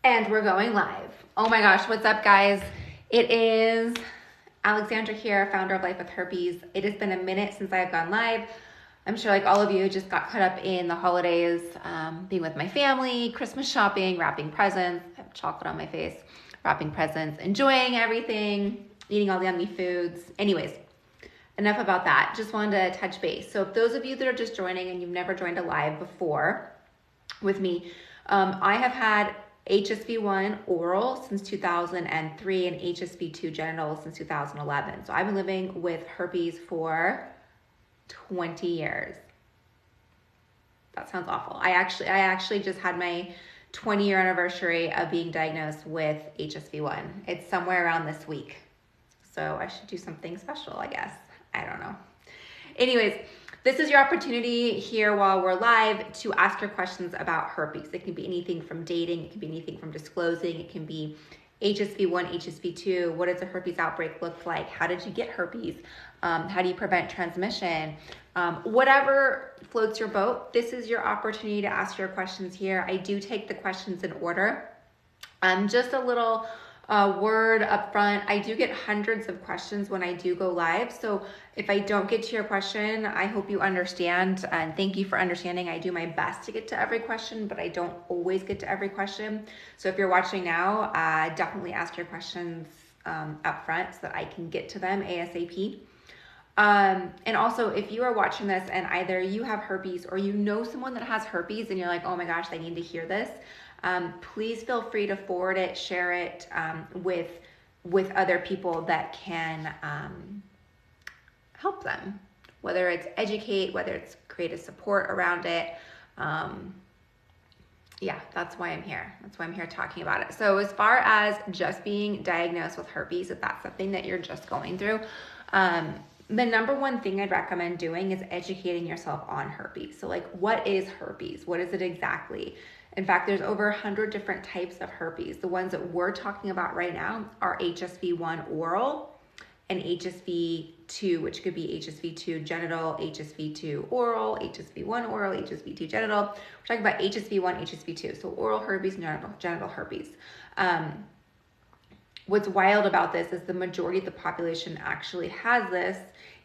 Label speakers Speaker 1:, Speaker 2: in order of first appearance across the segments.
Speaker 1: And we're going live. Oh my gosh, what's up, guys? It is Alexandra here, founder of Life with Herpes. It has been a minute since I've gone live. I'm sure like all of you just got caught up in the holidays, being with my family, Christmas shopping, wrapping presents. I have chocolate on my face, wrapping presents, enjoying everything, eating all the yummy foods. Anyways, enough about that. Just wanted to touch base. So if those of you that are just joining and you've never joined a live before with me, I have had HSV1 oral since 2003 and HSV2 genital since 2011. So I've been living with herpes for 20 years. That sounds awful. I actually just had my 20-year anniversary of being diagnosed with HSV1. It's somewhere around this week. So I should do something special, I guess. I don't know. Anyways, this is your opportunity here while we're live to ask your questions about herpes. It can be anything from dating, it can be anything from disclosing, it can be HSV1, HSV2, what does a herpes outbreak look like? How did you get herpes? How do you prevent transmission? Whatever floats your boat, this is your opportunity to ask your questions here. I do take the questions in order. Just a little word up front. I do get hundreds of questions when I do go live. So if I don't get to your question, I hope you understand, and thank you for understanding. I do my best to get to every question, but I don't always get to every question. So if you're watching now, definitely ask your questions up front so that I can get to them ASAP. And also, if you are watching this and either you have herpes or you know someone that has herpes and you're like, oh my gosh, they need to hear this, please feel free to forward it, share it with other people that can help them, whether it's educate, whether it's create a support around it. Yeah, that's why I'm here. That's why I'm here talking about it. So as far as just being diagnosed with herpes, if that's something that you're just going through, the number one thing I'd recommend doing is educating yourself on herpes. So like, what is herpes? What is it exactly? In fact, there's over 100 different types of herpes. The ones that we're talking about right now are HSV1 oral and HSV2, which could be HSV2 genital, HSV2 oral, HSV1 oral, HSV2 genital. We're talking about HSV1, HSV2, so oral herpes, genital herpes. What's wild about this is the majority of the population actually has this,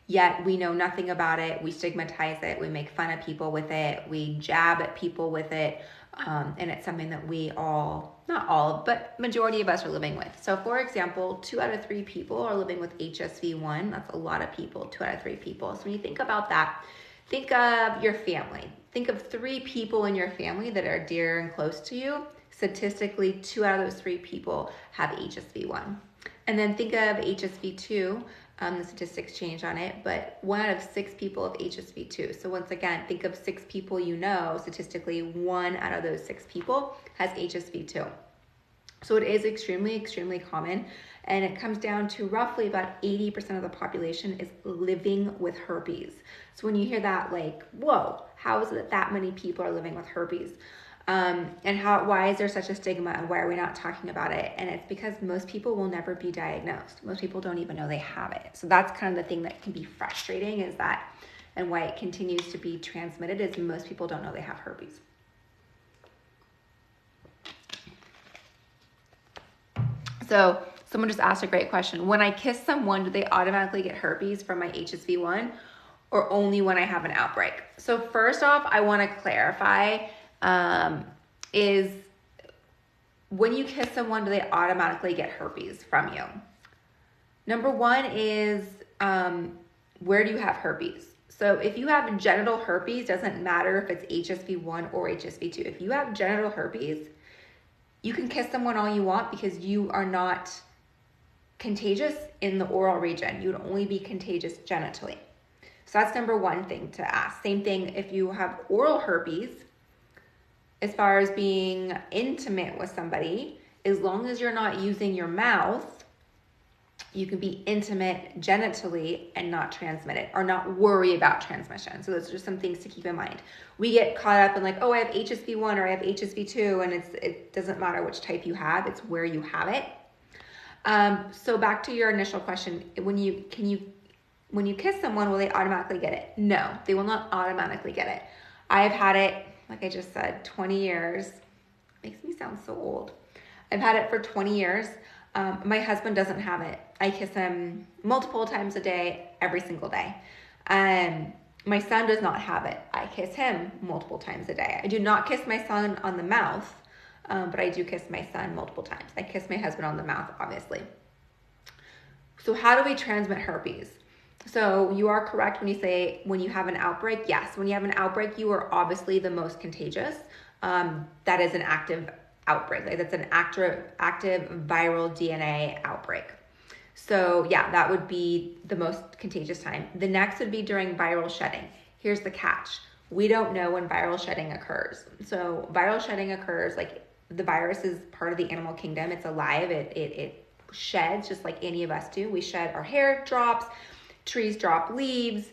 Speaker 1: yet we know nothing about it. We stigmatize it. We make fun of people with it. We jab at people with it. And it's something that we all, not all, but majority of us are living with. So for example, 2 out of 3 people are living with HSV1. That's a lot of people, 2 out of 3 people. So when you think about that, think of your family. Think of 3 people in your family that are dear and close to you. Statistically, 2 out of those 3 people have HSV1. And then think of HSV2. The statistics change on it, but 1 out of 6 people have HSV2. So once again, think of 6 people you know, statistically 1 out of those 6 people has HSV2. So it is extremely, extremely common, and it comes down to roughly about 80% of the population is living with herpes. So when you hear that, like, whoa, how is it that many people are living with herpes? And why is there such a stigma, and why are we not talking about it? And it's because most people will never be diagnosed. Most people don't even know they have it. So that's kind of the thing that can be frustrating, is that, and why it continues to be transmitted, is most people don't know they have herpes. So someone just asked a great question. When I kiss someone, do they automatically get herpes from my HSV1, or only when I have an outbreak? So first off, I want to clarify, is when you kiss someone, do they automatically get herpes from you? Number one is, where do you have herpes? So if you have genital herpes, doesn't matter if it's HSV1 or HSV2. If you have genital herpes, you can kiss someone all you want because you are not contagious in the oral region. You would only be contagious genitally. So that's number one thing to ask. Same thing if you have oral herpes. As far as being intimate with somebody, as long as you're not using your mouth, you can be intimate genitally and not transmit it, or not worry about transmission. So those are just some things to keep in mind. We get caught up in like, oh, I have HSV1 or I have HSV2, and it doesn't matter which type you have, it's where you have it. So back to your initial question, when you kiss someone, will they automatically get it? No, they will not automatically get it. I've had it, like I just said, 20 years. Makes me sound so old. I've had it for 20 years. My husband doesn't have it. I kiss him multiple times a day, every single day. My son does not have it. I kiss him multiple times a day. I do not kiss my son on the mouth, but I do kiss my son multiple times. I kiss my husband on the mouth, obviously. So how do we transmit herpes? So you are correct when you say when you have an outbreak. Yes, when you have an outbreak, you are obviously the most contagious. That is an active outbreak. Like that's an active viral DNA outbreak. So yeah, that would be the most contagious time. The next would be during viral shedding. Here's the catch. We don't know when viral shedding occurs. So viral shedding occurs, like the virus is part of the animal kingdom. It's alive. It sheds just like any of us do. We shed, our hair drops, trees drop leaves,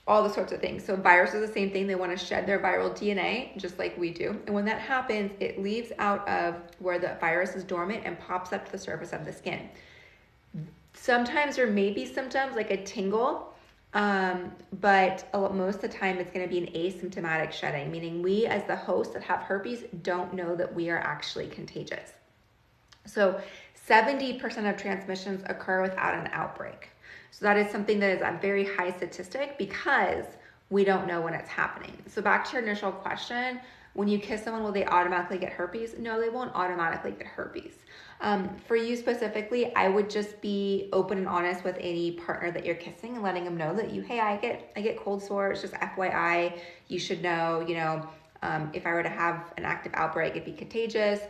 Speaker 1: all the sorts of things. So viruses are the same thing. They want to shed their viral DNA just like we do. And when that happens, it leaves out of where the virus is dormant and pops up to the surface of the skin. Sometimes there may be symptoms like a tingle, but most of the time it's going to be an asymptomatic shedding, meaning we as the host that have herpes don't know that we are actually contagious. So 70% of transmissions occur without an outbreak. So that is something that is a very high statistic because we don't know when it's happening. So back to your initial question, when you kiss someone, will they automatically get herpes? No, they won't automatically get herpes. For you specifically, I would just be open and honest with any partner that you're kissing and letting them know that hey, I get cold sores, just FYI, you should know, if I were to have an active outbreak, it'd be contagious.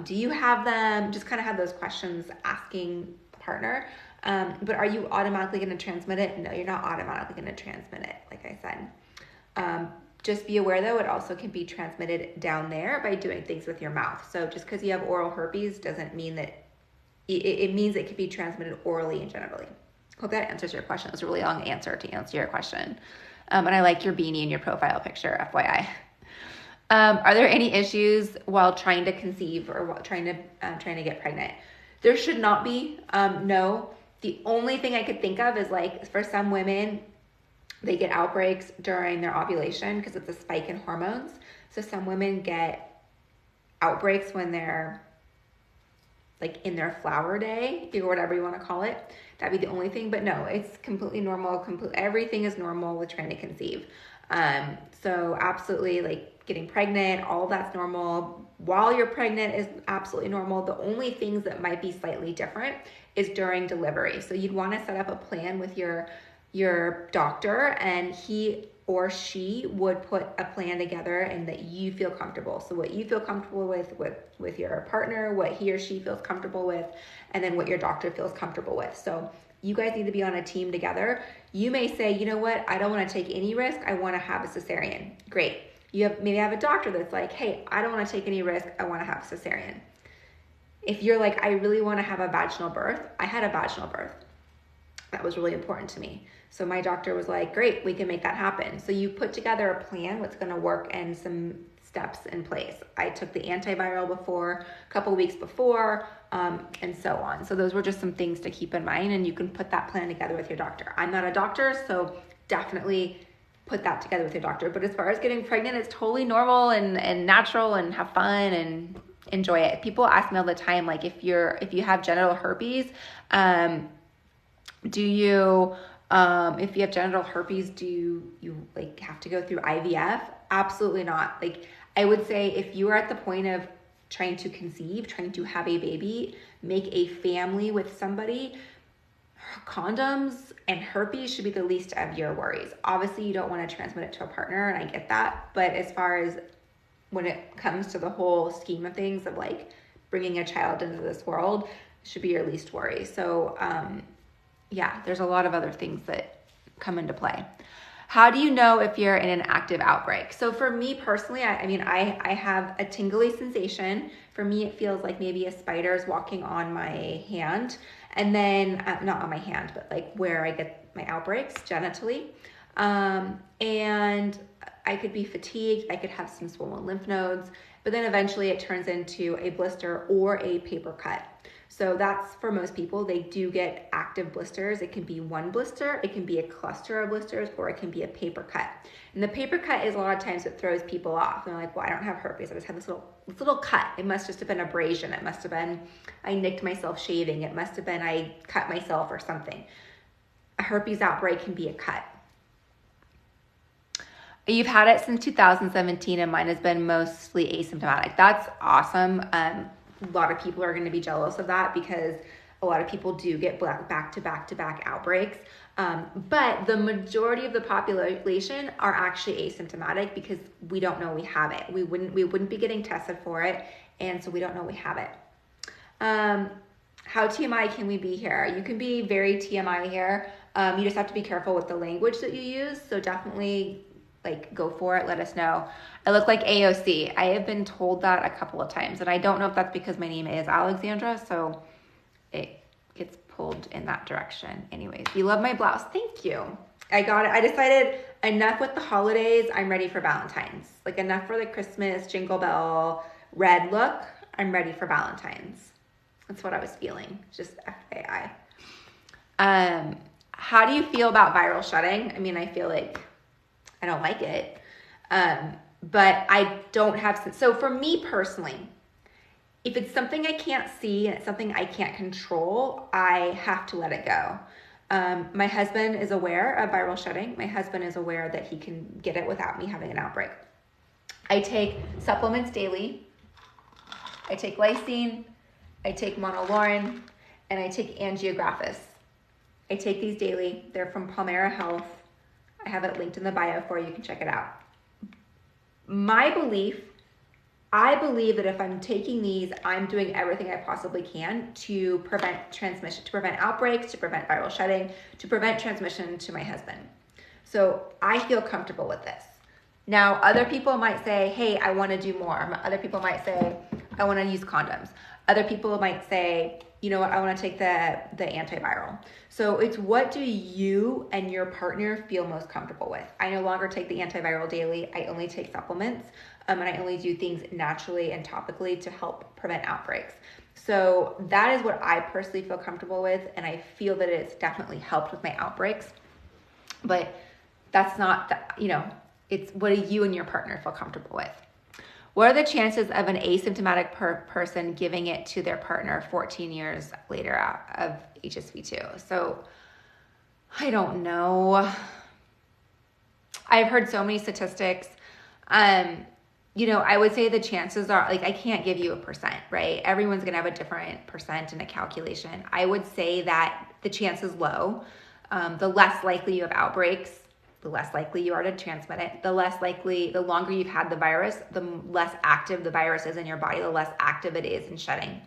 Speaker 1: Do you have them? Just kind of have those questions asking the partner. But are you automatically going to transmit it? No, you're not automatically going to transmit it, like I said. Just be aware though, it also can be transmitted down there by doing things with your mouth. So just because you have oral herpes doesn't mean that it means it could be transmitted orally and generally. Hope that answers your question. It was a really long answer to answer your question. And I like your beanie in your profile picture, FYI. Are there any issues while trying to conceive or while trying to get pregnant? There should not be. No. The only thing I could think of is like for some women, they get outbreaks during their ovulation because it's a spike in hormones. So some women get outbreaks when they're like in their flower day or whatever you want to call it. That'd be the only thing. But no, it's completely normal. Everything is normal with trying to conceive. So absolutely, like getting pregnant, all that's normal. While you're pregnant is absolutely normal. The only things that might be slightly different is during delivery. So you'd want to set up a plan with your doctor, and he or she would put a plan together and that you feel comfortable. So what you feel comfortable with your partner, what he or she feels comfortable with, and then what your doctor feels comfortable with. So you guys need to be on a team together. You may say, you know what, I don't want to take any risk. I want to have a cesarean. Great. You maybe have a doctor that's like, hey, I don't want to take any risk. I want to have a cesarean. If you're like, I really want to have a vaginal birth, I had a vaginal birth. That was really important to me. So my doctor was like, great, we can make that happen. So you put together a plan, what's going to work, and some steps in place. I took the antiviral a couple of weeks before, and so on. So those were just some things to keep in mind, and you can put that plan together with your doctor. I'm not a doctor, so definitely put that together with your doctor. But as far as getting pregnant, it's totally normal and natural, and have fun and enjoy it. People ask me all the time, like if you have genital herpes, if you have genital herpes, do you like have to go through IVF? Absolutely not. Like I would say if you are at the point of trying to conceive, trying to have a baby, make a family with somebody, condoms and herpes should be the least of your worries. Obviously you don't want to transmit it to a partner, and I get that. But as far as when it comes to the whole scheme of things of like bringing a child into this world, should be your least worry. So, yeah, there's a lot of other things that come into play. How do you know if you're in an active outbreak? So for me personally, I have a tingly sensation. For me, it feels like maybe a spider is walking on my hand, and then not on my hand, but like where I get my outbreaks genitally. And I could be fatigued. I could have some swollen lymph nodes, but then eventually it turns into a blister or a paper cut. So that's for most people. They do get active blisters. It can be one blister, it can be a cluster of blisters, or it can be a paper cut. And the paper cut is a lot of times what throws people off. They're like, well, I don't have herpes. I just have this little cut. It must just have been abrasion. It must have been I nicked myself shaving. It must have been I cut myself or something. A herpes outbreak can be a cut. You've had it since 2017 and mine has been mostly asymptomatic. That's awesome. A lot of people are going to be jealous of that because a lot of people do get back-to-back outbreaks. But the majority of the population are actually asymptomatic because we don't know we have it. We wouldn't be getting tested for it, and so we don't know we have it. How TMI can we be here? You can be very TMI here. You just have to be careful with the language that you use. So definitely go for it. Let us know. I look like AOC. I have been told that a couple of times, and I don't know if that's because my name is Alexandra, so it gets pulled in that direction. Anyways, you love my blouse. Thank you. I got it. I decided enough with the holidays. I'm ready for Valentine's. Enough for the Christmas jingle bell red look. I'm ready for Valentine's. That's what I was feeling. Just FYI. How do you feel about viral shedding? I mean, I feel like I don't like it. But I don't have, so for me personally, if it's something I can't see and it's something I can't control, I have to let it go. My husband is aware of viral shedding. My husband is aware that he can get it without me having an outbreak. I take supplements daily. I take Lysine, I take Monolaurin, and I take angiographis. I take these daily. They're from Palmera Health. I have it linked in the bio for you. You can check it out. I believe that if I'm taking these, I'm doing everything I possibly can to prevent transmission, to prevent outbreaks, to prevent viral shedding, to prevent transmission to my husband. So I feel comfortable with this. Now, other people might say, hey, I want to do more. Other people might say, I want to use condoms. Other people might say, you know what, I want to take the antiviral. So it's what do you and your partner feel most comfortable with? I no longer take the antiviral daily. I only take supplements, and I only do things naturally and topically to help prevent outbreaks. So that is what I personally feel comfortable with, and I feel that it's definitely helped with my outbreaks. But that's not, it's what do you and your partner feel comfortable with? What are the chances of an asymptomatic person giving it to their partner 14 years later of HSV2? So I don't know. I've heard so many statistics. I would say the chances are, I can't give you a percent, right? Everyone's going to have a different percent in a calculation. I would say that the chance is low. The less likely you have outbreaks, the less likely you are to transmit it. The longer you've had the virus, the less active the virus is in your body, the less active it is in shedding.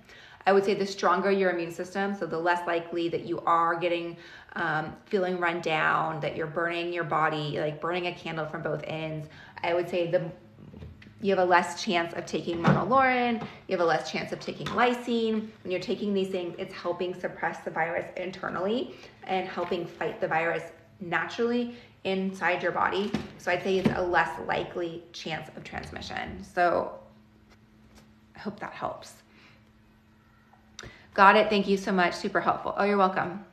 Speaker 1: I would say the stronger your immune system, so the less likely that you are getting, feeling run down, that you're burning your body, burning a candle from both ends. I would say you have a less chance of taking Monolaurin, you have a less chance of taking Lysine. When you're taking these things, it's helping suppress the virus internally and helping fight the virus naturally inside your body. So I'd say it's a less likely chance of transmission. So I hope that helps. Got it. Thank you so much. Super helpful. Oh, you're welcome.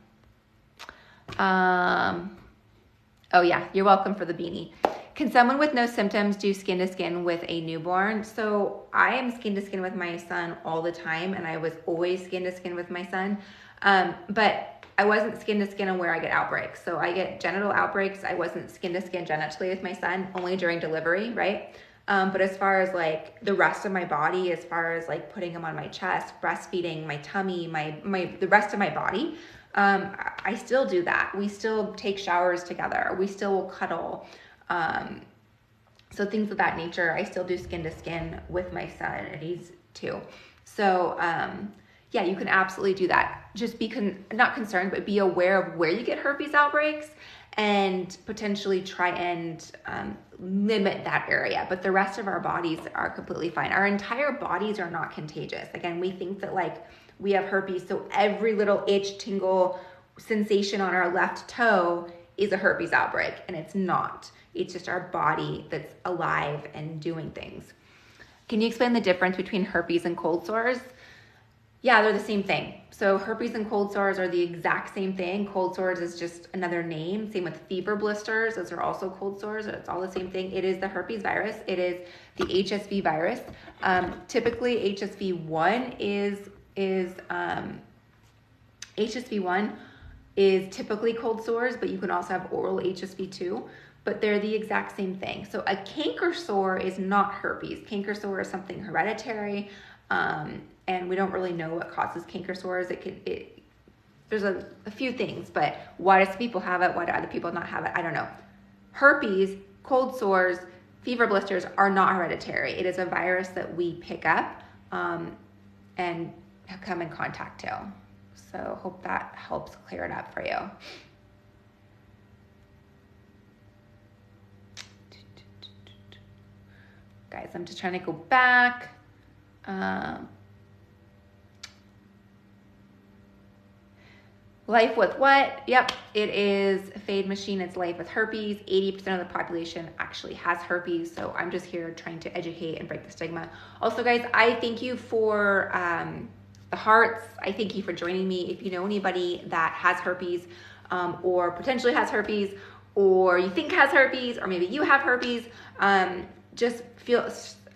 Speaker 1: Oh yeah, you're welcome for the beanie. Can someone with no symptoms do skin to skin with a newborn? So I am skin to skin with my son all the time, and I was always skin to skin with my son. But I wasn't skin to skin on where I get outbreaks. So I get genital outbreaks. I wasn't skin to skin genitally with my son, only during delivery, right? But as far as the rest of my body, as far as putting him on my chest, breastfeeding, my tummy, the rest of my body, I still do that. We still take showers together. We still will cuddle. So things of that nature, I still do skin to skin with my son, and he's 2. So, yeah, you can absolutely do that. Just be not concerned, but be aware of where you get herpes outbreaks and potentially try and limit that area. But the rest of our bodies are completely fine. Our entire bodies are not contagious. Again, we think that we have herpes, so every little itch, tingle, sensation on our left toe is a herpes outbreak, and it's not. It's just our body that's alive and doing things. Can you explain the difference between herpes and cold sores? Yeah, they're the same thing. So herpes and cold sores are the exact same thing. Cold sores is just another name. Same with fever blisters. Those are also cold sores. It's all the same thing. It is the herpes virus. It is the HSV virus. Typically, HSV1 HSV1 is typically cold sores, but you can also have oral HSV2. But they're the exact same thing. So a canker sore is not herpes. Canker sore is something hereditary. And we don't really know what causes canker sores. There's a few things, but why do some people have it? Why do other people not have it? I don't know. Herpes, cold sores, fever blisters are not hereditary. It is a virus that we pick up and come in contact to. So hope that helps clear it up for you. Guys, I'm just trying to go back. Life with what? Yep, it is a fade machine. It's life with herpes. 80% of the population actually has herpes. So I'm just here trying to educate and break the stigma. Also, guys, I thank you for the hearts. I thank you for joining me. If you know anybody that has herpes or potentially has herpes, or you think has herpes, or maybe you have herpes, just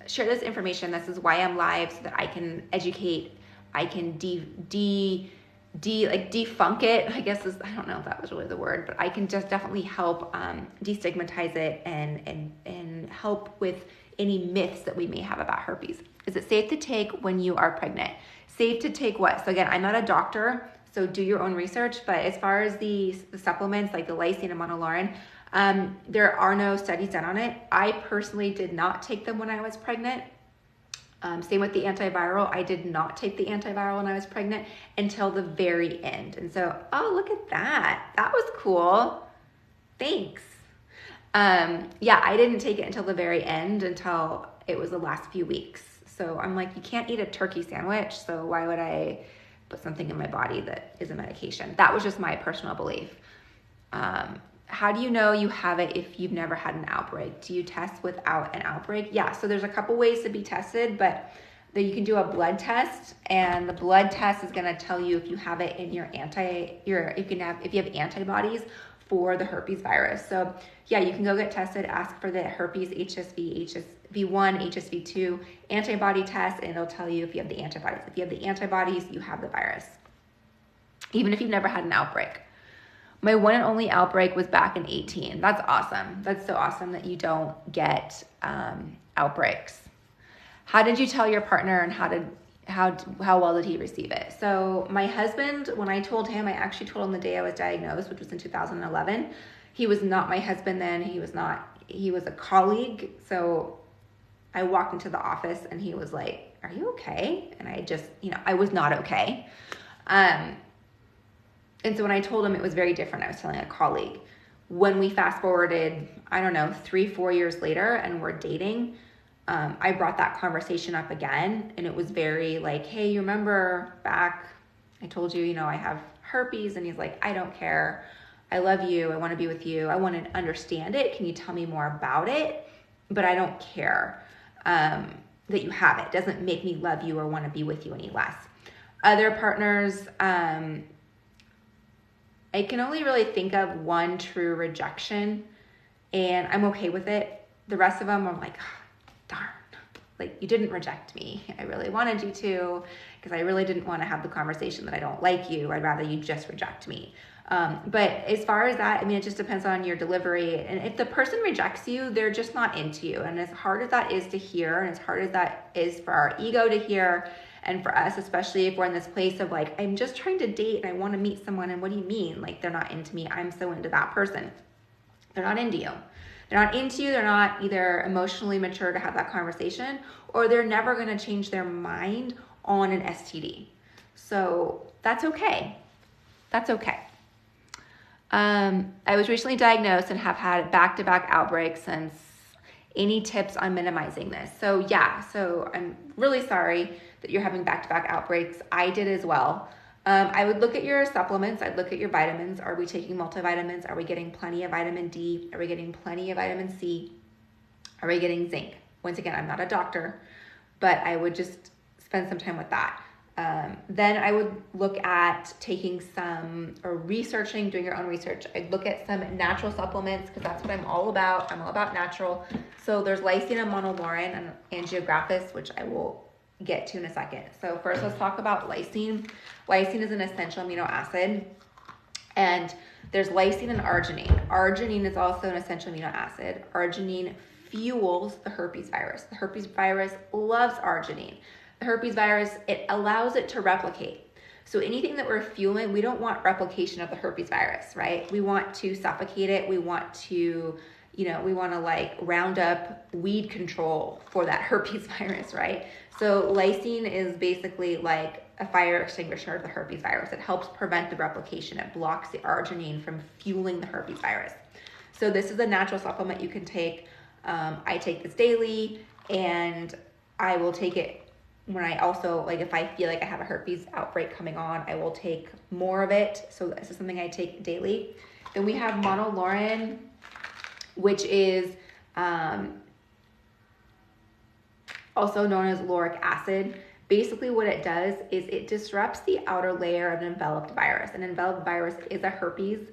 Speaker 1: share this information. This is why I'm live, so that I can educate. I can defunk it, I guess I don't know if that was really the word, but I can just definitely help destigmatize it and help with any myths that we may have about herpes. Is it safe to take when you are pregnant? Safe to take what? So again, I'm not a doctor, so do your own research, but as far as the supplements like the Lysine and Monolaurin, there are no studies done on it. I personally did not take them when I was pregnant. Same with the antiviral. I did not take the antiviral when I was pregnant until the very end. And so, oh, look at that. That was cool. Thanks. Yeah, I didn't take it until the very end, until it was the last few weeks. So I'm like, you can't eat a turkey sandwich, so why would I put something in my body that is a medication? That was just my personal belief. How do you know you have it if you've never had an outbreak? Do you test without an outbreak? Yeah, so there's a couple ways to be tested, but you can do a blood test, and the blood test is going to tell you if you have it in if you have antibodies for the herpes virus. So yeah, you can go get tested, ask for the herpes HSV1, HSV2 antibody test, and it'll tell you if you have the antibodies. If you have the antibodies, you have the virus, even if you've never had an outbreak. My one and only outbreak was back in 2018. That's awesome. That's so awesome that you don't get outbreaks. How did you tell your partner, and how well did he receive it? So my husband, when I told him, I actually told him the day I was diagnosed, which was in 2011. He was not my husband then. He was a colleague. So I walked into the office and he was like, "Are you okay?" And I just, I was not okay. And so when I told him, it was very different. I was telling a colleague. When we fast forwarded, 3-4 years later, and we're dating, I brought that conversation up again, and it was very like, "Hey, you remember back, I told you, I have herpes," and he's like, "I don't care. I love you. I want to be with you. I want to understand it. Can you tell me more about it? But I don't care that you have it. It doesn't make me love you or want to be with you any less." Other partners, I can only really think of one true rejection, and I'm okay with it. The rest of them, I'm like, oh, darn, like, you didn't reject me. I really wanted you to, because I really didn't want to have the conversation that I don't like you. I'd rather you just reject me. But as far as that, it just depends on your delivery. And if the person rejects you, they're just not into you. And as hard as that is to hear, and as hard as that is for our ego to hear, and for us, especially if we're in this place of like, I'm just trying to date and I want to meet someone, and what do you mean? Like, they're not into me. I'm so into that person. They're not into you. They're not into you. They're not either emotionally mature to have that conversation, or they're never going to change their mind on an STD. So that's okay. That's okay. I was recently diagnosed and have had back-to-back outbreaks since. Any tips on minimizing this? So yeah, so I'm really sorry that you're having back-to-back outbreaks. I did as well. I would look at your supplements. I'd look at your vitamins. Are we taking multivitamins? Are we getting plenty of vitamin D? Are we getting plenty of vitamin C? Are we getting zinc? Once again, I'm not a doctor, but I would just spend some time with that. Then I would look at taking some, or researching, doing your own research. I'd look at some natural supplements because that's what I'm all about. I'm all about natural. So there's Lysine and Monolaurin and angiographis, which I will get to in a second. So first let's talk about lysine. Lysine is an essential amino acid, and there's lysine and arginine. Arginine is also an essential amino acid. Arginine fuels the herpes virus. The herpes virus loves arginine. The herpes virus, it allows it to replicate. So anything that we're fueling, we don't want replication of the herpes virus, right? We want to suffocate it. We want to, we want to like round up weed control for that herpes virus, right? So lysine is basically like a fire extinguisher of the herpes virus. It helps prevent the replication. It blocks the arginine from fueling the herpes virus. So this is a natural supplement you can take. I take this daily, and I will take it when I also, like if I feel like I have a herpes outbreak coming on, I will take more of it. So this is something I take daily. Then we have Monolaurin, which is also known as lauric acid. Basically what it does is it disrupts the outer layer of an enveloped virus. An enveloped virus is a herpes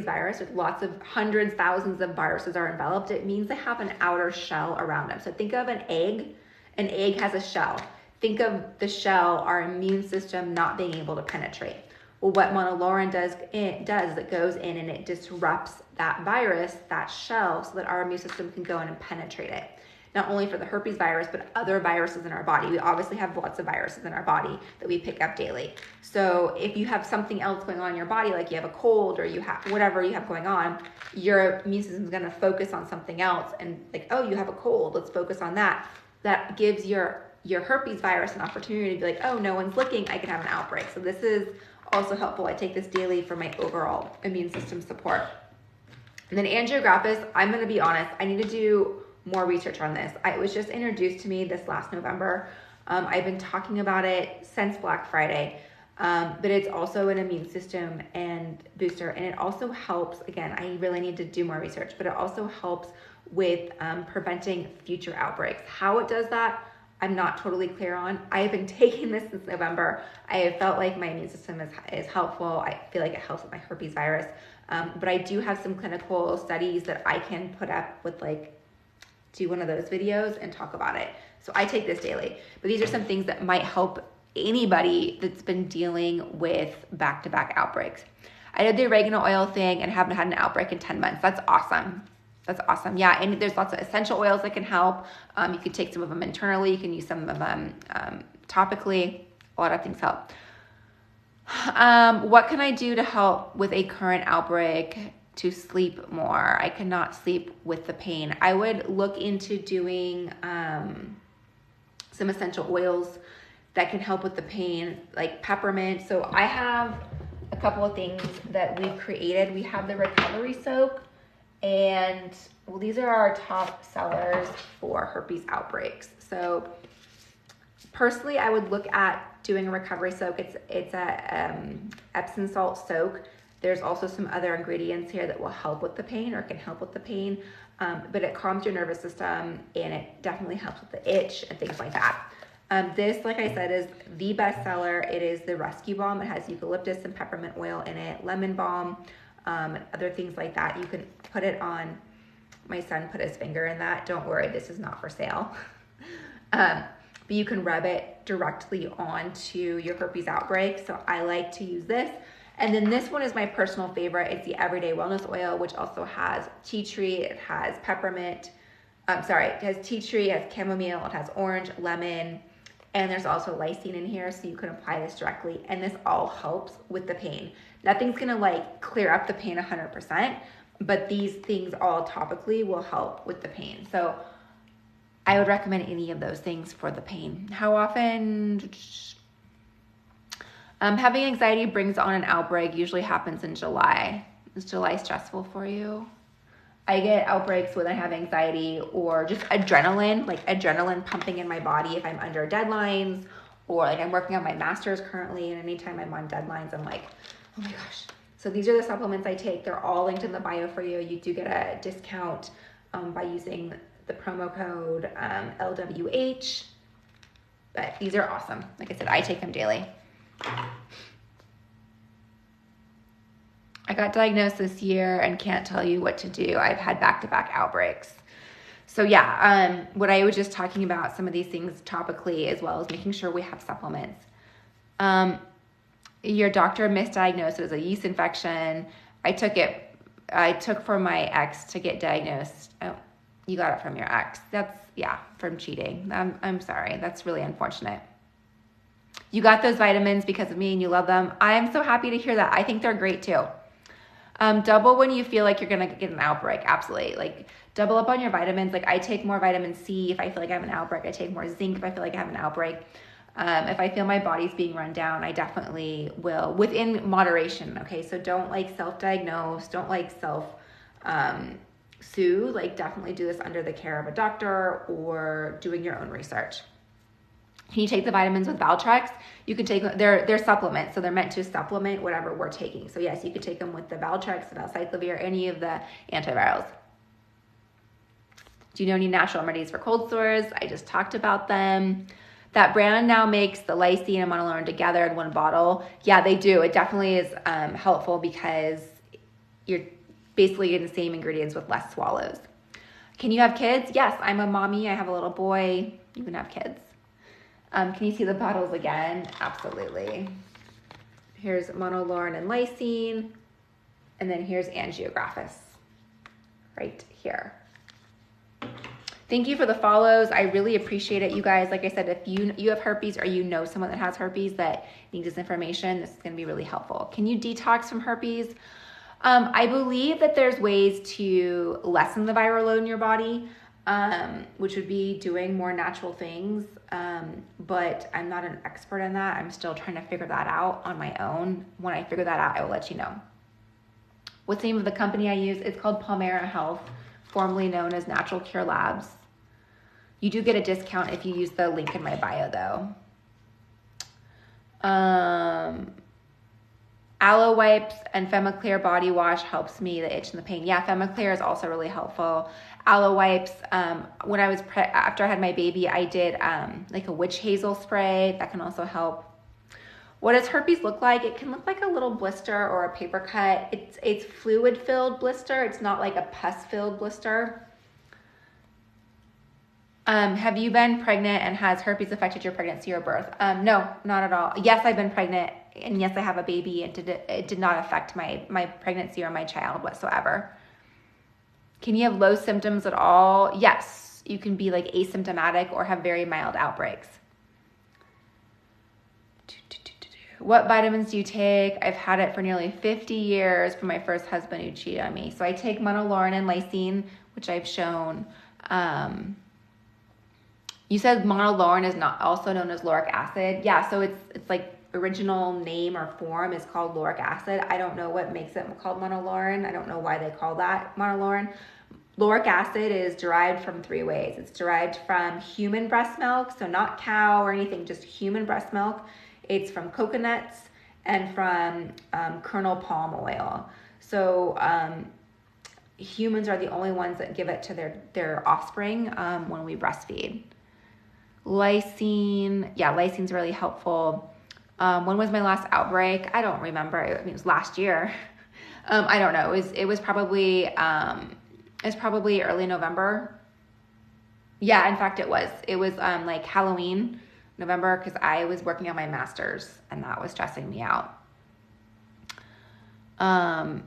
Speaker 1: virus with lots of hundreds, thousands of viruses are enveloped. It means they have an outer shell around them. So think of an egg. An egg has a shell. Think of the shell, our immune system not being able to penetrate. Well, what Monolaurin does is it goes in and it disrupts that virus, that shell, so that our immune system can go in and penetrate it. Not only for the herpes virus, but other viruses in our body. We obviously have lots of viruses in our body that we pick up daily. So if you have something else going on in your body, like you have a cold or you have whatever you have going on, your immune system is going to focus on something else, and like, oh, you have a cold, let's focus on that. That gives your herpes virus an opportunity to be like, oh, no one's looking, I can have an outbreak. So this is also helpful. I take this daily for my overall immune system support. And then angiographis, I'm going to be honest, I need to do more research on this. It was just introduced to me this last November. I've been talking about it since Black Friday, but it's also an immune system and booster. And it also helps, again, I really need to do more research, but it also helps with preventing future outbreaks. How it does that, I'm not totally clear on. I have been taking this since November. I have felt like my immune system is helpful. I feel like it helps with my herpes virus. But I do have some clinical studies that I can put up with, like, do one of those videos and talk about it. So I take this daily. But these are some things that might help anybody that's been dealing with back-to-back outbreaks. I did the oregano oil thing and haven't had an outbreak in 10 months. That's awesome. That's awesome. Yeah, and there's lots of essential oils that can help. You can take some of them internally. You can use some of them topically. A lot of things help. What can I do to help with a current outbreak to sleep more? I cannot sleep with the pain. I would look into doing some essential oils that can help with the pain, like peppermint. So I have a couple of things that we've created. We have the recovery soak. And well, these are our top sellers for herpes outbreaks. So personally, I would look at doing a recovery soak. It's a Epsom salt soak. There's also some other ingredients here that will help with the pain or can help with the pain, but it calms your nervous system and it definitely helps with the itch and things like that. This, like I said, is the best seller. It is the Rescue Balm. It has eucalyptus and peppermint oil in it, lemon balm, other things like that. You can put it on. My son put his finger in that. Don't worry, this is not for sale. But you can rub it directly onto your herpes outbreak. So I like to use this. And then this one is my personal favorite. It's the Everyday Wellness Oil, which also has tea tree. It has peppermint. It has tea tree, it has chamomile, it has orange, lemon, and there's also lysine in here, so you can apply this directly. And this all helps with the pain. Nothing's gonna like clear up the pain 100%, but these things all topically will help with the pain. So I would recommend any of those things for the pain. How often? Having anxiety brings on an outbreak, usually happens in July. Is July stressful for you? I get outbreaks when I have anxiety or just adrenaline pumping in my body if I'm under deadlines, or like I'm working on my master's currently, and anytime I'm on deadlines, I'm like, oh my gosh. So these are the supplements I take. They're all linked in the bio for you. You do get a discount by using the promo code LWH. But these are awesome. Like I said, I take them daily. I got diagnosed this year and can't tell you what to do. I've had back-to-back outbreaks. So yeah, what I was just talking about, some of these things topically, as well as making sure we have supplements. Your doctor misdiagnosed it as a yeast infection. I took for my ex to get diagnosed. Oh, you got it from your ex. That's, yeah, from cheating. I'm sorry. That's really unfortunate. You got those vitamins because of me and you love them. I am so happy to hear that. I think they're great too. Double when you feel like you're going to get an outbreak. Absolutely. Like, double up on your vitamins. Like, I take more vitamin C if I feel like I have an outbreak. I take more zinc if I feel like I have an outbreak. If I feel my body's being run down, I definitely will, within moderation. Okay. So don't like self-diagnose. Don't like self-soothe. Like, definitely do this under the care of a doctor or doing your own research. Can you take the vitamins with Valtrex? You can take, they're supplements, so they're meant to supplement whatever we're taking. So yes, you could take them with the Valtrex, the valcyclovir, any of the antivirals. Do you know any natural remedies for cold sores? I just talked about them. That brand now makes the Lysine and Monolaurin together in one bottle. Yeah, they do. It definitely is helpful because you're basically getting the same ingredients with less swallows. Can you have kids? Yes, I'm a mommy. I have a little boy. You can have kids. Can you see the bottles again? Absolutely. Here's Monolaurin and Lysine, and then here's Angiographis right here. Thank you for the follows. I really appreciate it, you guys. Like I said, if you have herpes or you know someone that has herpes that needs this information, this is going to be really helpful. Can you detox from herpes? I believe that there's ways to lessen the viral load in your body, which would be doing more natural things. But I'm not an expert in that. I'm still trying to figure that out on my own. When I figure that out, I will let you know. What's the name of the company I use? It's called Palmera Health, formerly known as Natural Cure Labs. You do get a discount if you use the link in my bio though. Aloe wipes and Femiclear body wash helps me, the itch and the pain. Yeah, Femiclear is also really helpful. Aloe wipes, when I was, after I had my baby, I did like a witch hazel spray. That can also help. What does herpes look like? It can look like a little blister or a paper cut. It's fluid-filled blister. It's not like a pus-filled blister. Have you been pregnant and has herpes affected your pregnancy or birth? No, not at all. Yes, I've been pregnant, and yes, I have a baby, and it did not affect my pregnancy or my child whatsoever. Can you have low symptoms at all? Yes, you can be like asymptomatic or have very mild outbreaks. What vitamins do you take? I've had it for nearly 50 years from my first husband who cheated on me. So I take Monolaurin and Lysine, which I've shown. You said Monolaurin is not also known as lauric acid. Yeah, so it's like original name or form is called lauric acid. I don't know what makes it called Monolaurin. I don't know why they call that Monolaurin. Lauric acid is derived from 3 ways. It's derived from human breast milk, so not cow or anything, just human breast milk. It's from coconuts and from kernel palm oil. So humans are the only ones that give it to their offspring when we breastfeed. Lysine, yeah, Lysine's really helpful. When was my last outbreak? I don't remember. I mean, it was last year. I don't know. It was probably early November. Yeah, in fact, it was. It was like Halloween, November, because I was working on my master's and that was stressing me out. I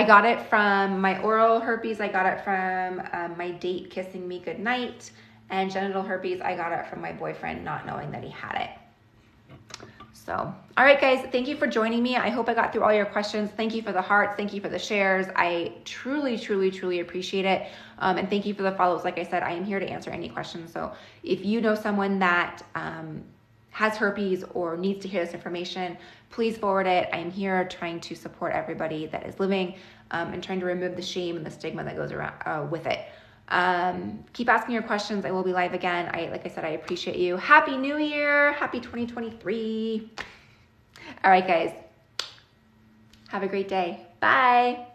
Speaker 1: got it from my oral herpes. I got it from my date kissing me goodnight, and genital herpes. I got it from my boyfriend not knowing that he had it. So, all right, guys, thank you for joining me. I hope I got through all your questions. Thank you for the hearts. Thank you for the shares. I truly, truly, truly appreciate it. And thank you for the follows. Like I said, I am here to answer any questions. So if you know someone that has herpes or needs to hear this information, please forward it. I am here trying to support everybody that is living and trying to remove the shame and the stigma that goes around with it. Keep asking your questions. I will be live again. Like I said, I appreciate you. Happy New Year. Happy 2023. All right, guys. Have a great day. Bye.